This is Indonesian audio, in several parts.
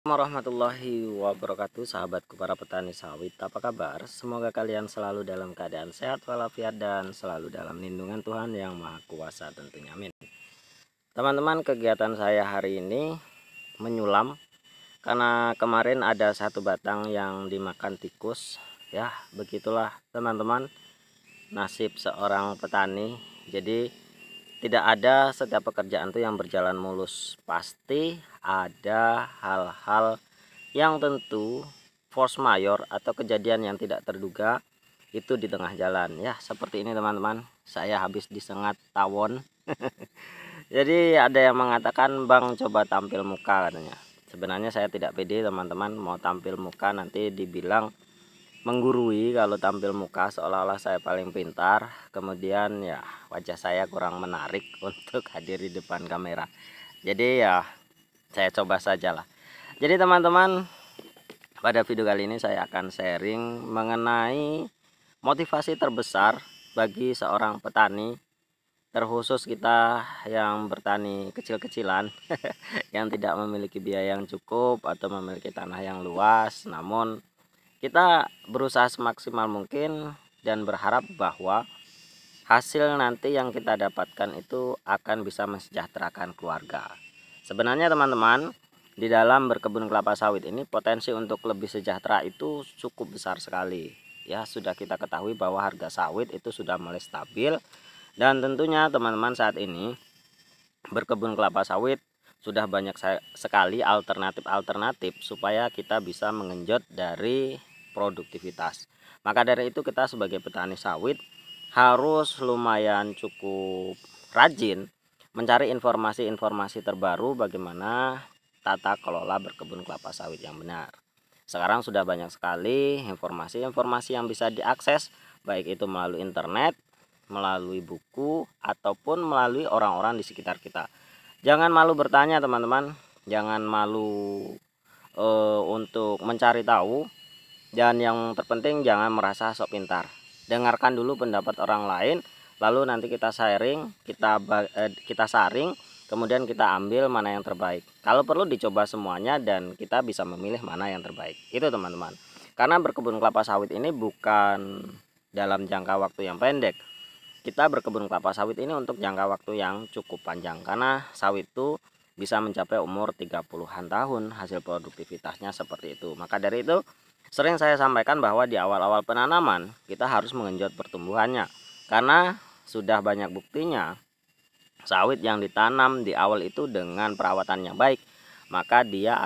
Warahmatullahi wabarakatuh, sahabatku para petani sawit, apa kabar? Semoga kalian selalu dalam keadaan sehat walafiat dan selalu dalam lindungan Tuhan yang Maha Kuasa tentunya, amin. Teman-teman, kegiatan saya hari ini menyulam karena kemarin ada satu batang yang dimakan tikus. Ya, begitulah teman-teman nasib seorang petani. Jadi tidak ada setiap pekerjaan itu yang berjalan mulus, pasti ada hal-hal yang tentu force majeure atau kejadian yang tidak terduga itu di tengah jalan. Ya, seperti ini teman-teman, saya habis disengat tawon. Jadi ada yang mengatakan, "Bang, coba tampil muka," katanya. Sebenarnya saya tidak pede teman-teman mau tampil muka, nanti dibilang menggurui kalau tampil muka seolah-olah saya paling pintar, kemudian ya wajah saya kurang menarik untuk hadir di depan kamera. Jadi ya saya coba sajalah. Jadi teman-teman, pada video kali ini saya akan sharing mengenai motivasi terbesar bagi seorang petani, terkhusus kita yang bertani kecil-kecilan yang tidak memiliki biaya yang cukup atau memiliki tanah yang luas, namun kita berusaha semaksimal mungkin dan berharap bahwa hasil nanti yang kita dapatkan itu akan bisa mensejahterakan keluarga. Sebenarnya teman-teman, di dalam berkebun kelapa sawit ini potensi untuk lebih sejahtera itu cukup besar sekali. Ya, sudah kita ketahui bahwa harga sawit itu sudah mulai stabil, dan tentunya teman-teman saat ini berkebun kelapa sawit sudah banyak sekali alternatif supaya kita bisa mengenjot dari produktivitas. Maka dari itu kita sebagai petani sawit harus lumayan cukup rajin mencari informasi-informasi terbaru bagaimana tata kelola berkebun kelapa sawit yang benar. Sekarang sudah banyak sekali informasi-informasi yang bisa diakses, baik itu melalui internet, melalui buku, ataupun melalui orang-orang di sekitar kita. Jangan malu bertanya teman-teman, jangan malu untuk mencari tahu, dan yang terpenting jangan merasa sok pintar. Dengarkan dulu pendapat orang lain, lalu nanti kita sharing, kita saring, kemudian kita ambil mana yang terbaik. Kalau perlu dicoba semuanya dan kita bisa memilih mana yang terbaik. Itu teman-teman. Karena berkebun kelapa sawit ini bukan dalam jangka waktu yang pendek. Kita berkebun kelapa sawit ini untuk jangka waktu yang cukup panjang, karena sawit itu bisa mencapai umur 30-an tahun, hasil produktivitasnya seperti itu. Maka dari itu sering saya sampaikan bahwa di awal-awal penanaman kita harus mengenjot pertumbuhannya, karena sudah banyak buktinya sawit yang ditanam di awal itu dengan perawatan yang baik, maka dia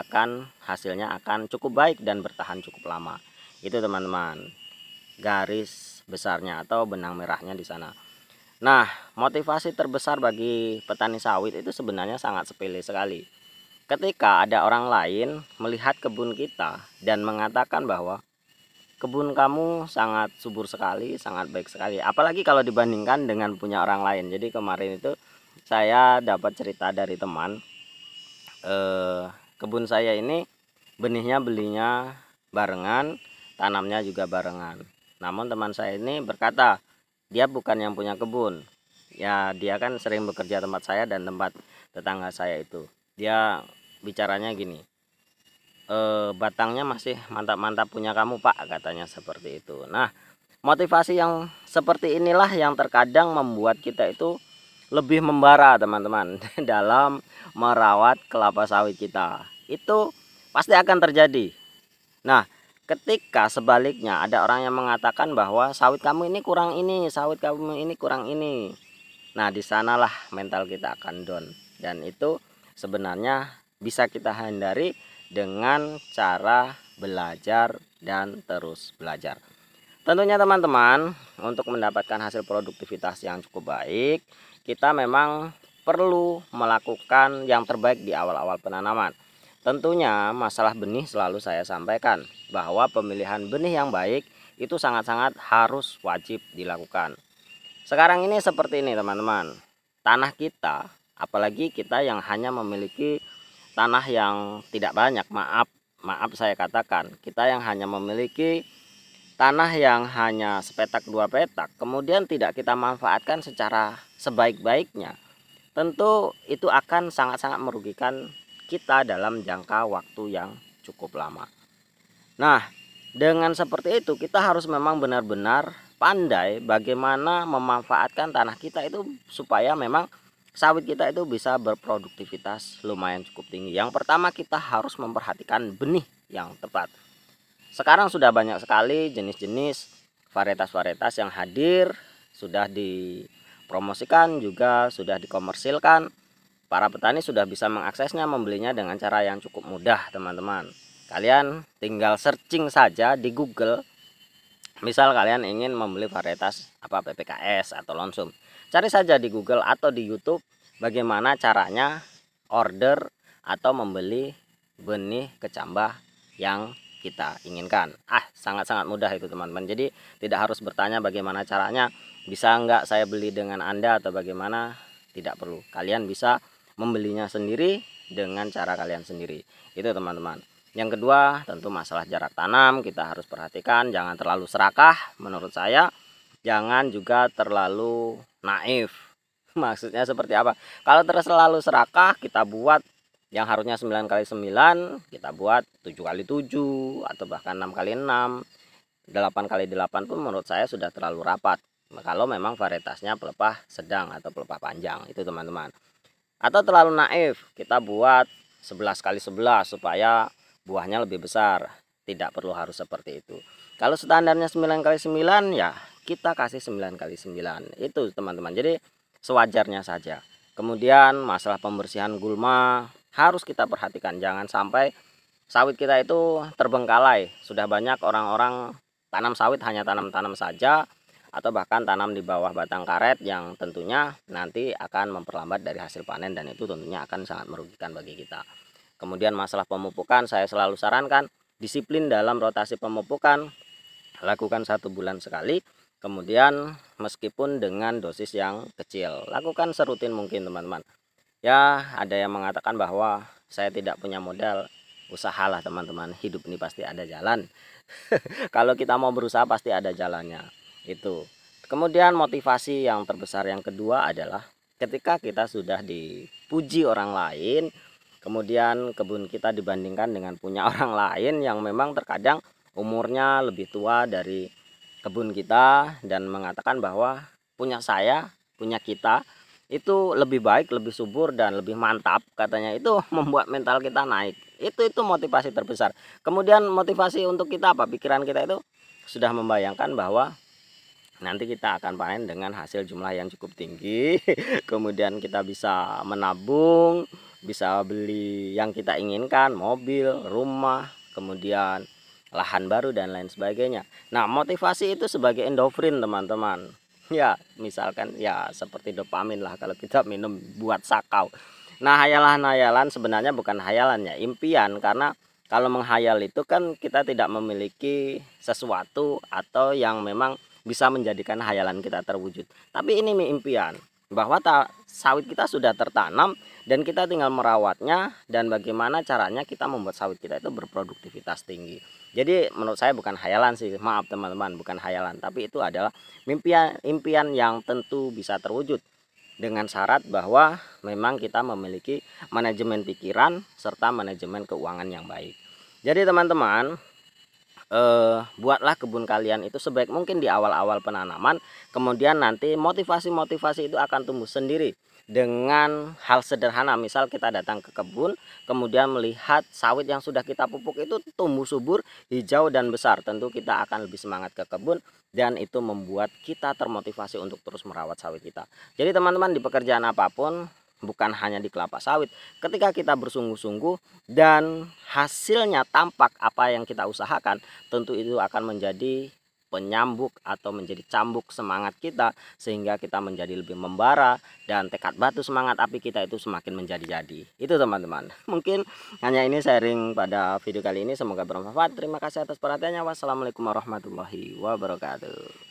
hasilnya akan cukup baik dan bertahan cukup lama. Itu teman-teman, garis besarnya atau benang merahnya di sana. Nah, motivasi terbesar bagi petani sawit itu sebenarnya sangat sepele sekali. Ketika ada orang lain melihat kebun kita dan mengatakan bahwa kebun kamu sangat subur sekali, sangat baik sekali. Apalagi kalau dibandingkan dengan punya orang lain. Jadi kemarin itu saya dapat cerita dari teman, kebun saya ini benihnya belinya barengan, tanamnya juga barengan. Namun teman saya ini berkata, dia bukan yang punya kebun. Ya, dia kan sering bekerja tempat saya dan tempat tetangga saya itu. Dia bicaranya gini, batangnya masih mantap-mantap punya kamu Pak, katanya seperti itu. Nah, motivasi yang seperti inilah yang terkadang membuat kita itu lebih membara teman-teman dalam merawat kelapa sawit kita. Itu pasti akan terjadi. Nah, ketika sebaliknya ada orang yang mengatakan bahwa sawit kamu ini kurang ini, sawit kamu ini kurang ini. Nah, disanalah mental kita akan down. Dan itu sebenarnya bisa kita hindari dengan cara belajar dan terus belajar. Tentunya teman-teman, untuk mendapatkan hasil produktivitas yang cukup baik, kita memang perlu melakukan yang terbaik di awal-awal penanaman. Tentunya masalah benih selalu saya sampaikan bahwa pemilihan benih yang baik itu sangat-sangat harus wajib dilakukan. Sekarang ini seperti ini teman-teman, tanah kita, apalagi kita yang hanya memiliki tanah yang tidak banyak, maaf saya katakan, kita yang hanya memiliki tanah yang hanya sepetak dua petak, kemudian tidak kita manfaatkan secara sebaik-baiknya, tentu itu akan sangat-sangat merugikan kita dalam jangka waktu yang cukup lama. Nah, dengan seperti itu kita harus memang benar-benar pandai bagaimana memanfaatkan tanah kita itu supaya memang sawit kita itu bisa berproduktivitas lumayan cukup tinggi. Yang pertama, kita harus memperhatikan benih yang tepat. Sekarang sudah banyak sekali jenis-jenis varietas-varietas yang hadir, sudah dipromosikan juga sudah dikomersilkan. Para petani sudah bisa mengaksesnya, membelinya dengan cara yang cukup mudah, teman-teman. Kalian tinggal searching saja di Google. Misal kalian ingin membeli varietas PPKS atau Lonsum, cari saja di Google atau di YouTube bagaimana caranya order atau membeli benih kecambah yang kita inginkan. Sangat-sangat mudah itu, teman-teman. Jadi tidak harus bertanya bagaimana caranya, bisa enggak saya beli dengan Anda atau bagaimana, tidak perlu. Kalian bisa membelinya sendiri dengan cara kalian sendiri. Itu, teman-teman. Yang kedua, tentu masalah jarak tanam kita harus perhatikan, jangan terlalu serakah menurut saya, jangan juga terlalu naif. Maksudnya seperti apa? Kalau terlalu serakah, kita buat yang harusnya 9x9 kita buat 7x7 atau bahkan 6x6, 8x8 pun menurut saya sudah terlalu rapat. Kalau memang varietasnya pelepah sedang atau pelepah panjang, itu, teman-teman. Atau terlalu naif, kita buat 11x11 supaya buahnya lebih besar. Tidak perlu harus seperti itu. Kalau standarnya 9x9 ya kita kasih 9x9. Itu, teman-teman. Jadi sewajarnya saja. Kemudian masalah pembersihan gulma harus kita perhatikan, jangan sampai sawit kita itu terbengkalai. Sudah banyak orang-orang tanam sawit hanya tanam-tanam saja atau bahkan tanam di bawah batang karet yang tentunya nanti akan memperlambat dari hasil panen, dan itu tentunya akan sangat merugikan bagi kita. Kemudian masalah pemupukan, saya selalu sarankan disiplin dalam rotasi pemupukan, lakukan 1 bulan sekali. Kemudian meskipun dengan dosis yang kecil, lakukan serutin mungkin, teman-teman. Ya, ada yang mengatakan bahwa saya tidak punya modal, usahalah, teman-teman. Hidup ini pasti ada jalan. Kalau kita mau berusaha pasti ada jalannya. Itu. Kemudian motivasi yang terbesar yang kedua adalah ketika kita sudah dipuji orang lain, kemudian kebun kita dibandingkan dengan punya orang lain yang memang terkadang umurnya lebih tua dari kebun kita, dan mengatakan bahwa punya saya, punya kita itu lebih baik, lebih subur dan lebih mantap katanya, itu membuat mental kita naik. Itu motivasi terbesar. Kemudian motivasi untuk kita apa? Pikiran kita itu sudah membayangkan bahwa nanti kita akan panen dengan hasil jumlah yang cukup tinggi. Kemudian kita bisa menabung, bisa beli yang kita inginkan, mobil, rumah, kemudian lahan baru dan lain sebagainya. Nah, motivasi itu sebagai endorfin, teman-teman. Ya, misalkan ya seperti dopamin lah kalau kita minum buat sakau. Nah, hayalan-hayalan sebenarnya bukan hayalan ya, impian. Karena kalau menghayal itu kan kita tidak memiliki sesuatu atau yang memang bisa menjadikan hayalan kita terwujud. Tapi ini impian bahwa sawit kita sudah tertanam dan kita tinggal merawatnya, dan bagaimana caranya kita membuat sawit kita itu berproduktivitas tinggi. Jadi menurut saya bukan hayalan sih, maaf teman-teman, bukan hayalan, tapi itu adalah impian yang tentu bisa terwujud dengan syarat bahwa memang kita memiliki manajemen pikiran serta manajemen keuangan yang baik. Jadi teman-teman, buatlah kebun kalian itu sebaik mungkin di awal-awal penanaman, kemudian nanti motivasi-motivasi itu akan tumbuh sendiri dengan hal sederhana. Misal kita datang ke kebun, kemudian melihat sawit yang sudah kita pupuk itu tumbuh subur, hijau dan besar, tentu kita akan lebih semangat ke kebun, dan itu membuat kita termotivasi untuk terus merawat sawit kita. Jadi teman-teman, di pekerjaan apapun, bukan hanya di kelapa sawit, ketika kita bersungguh-sungguh dan hasilnya tampak apa yang kita usahakan, tentu itu akan menjadi penyambuk atau menjadi cambuk semangat kita, sehingga kita menjadi lebih membara dan tekad batu semangat api kita itu semakin menjadi-jadi. Itu teman-teman, mungkin hanya ini sharing pada video kali ini, semoga bermanfaat. Terima kasih atas perhatiannya. Wassalamualaikum warahmatullahi wabarakatuh.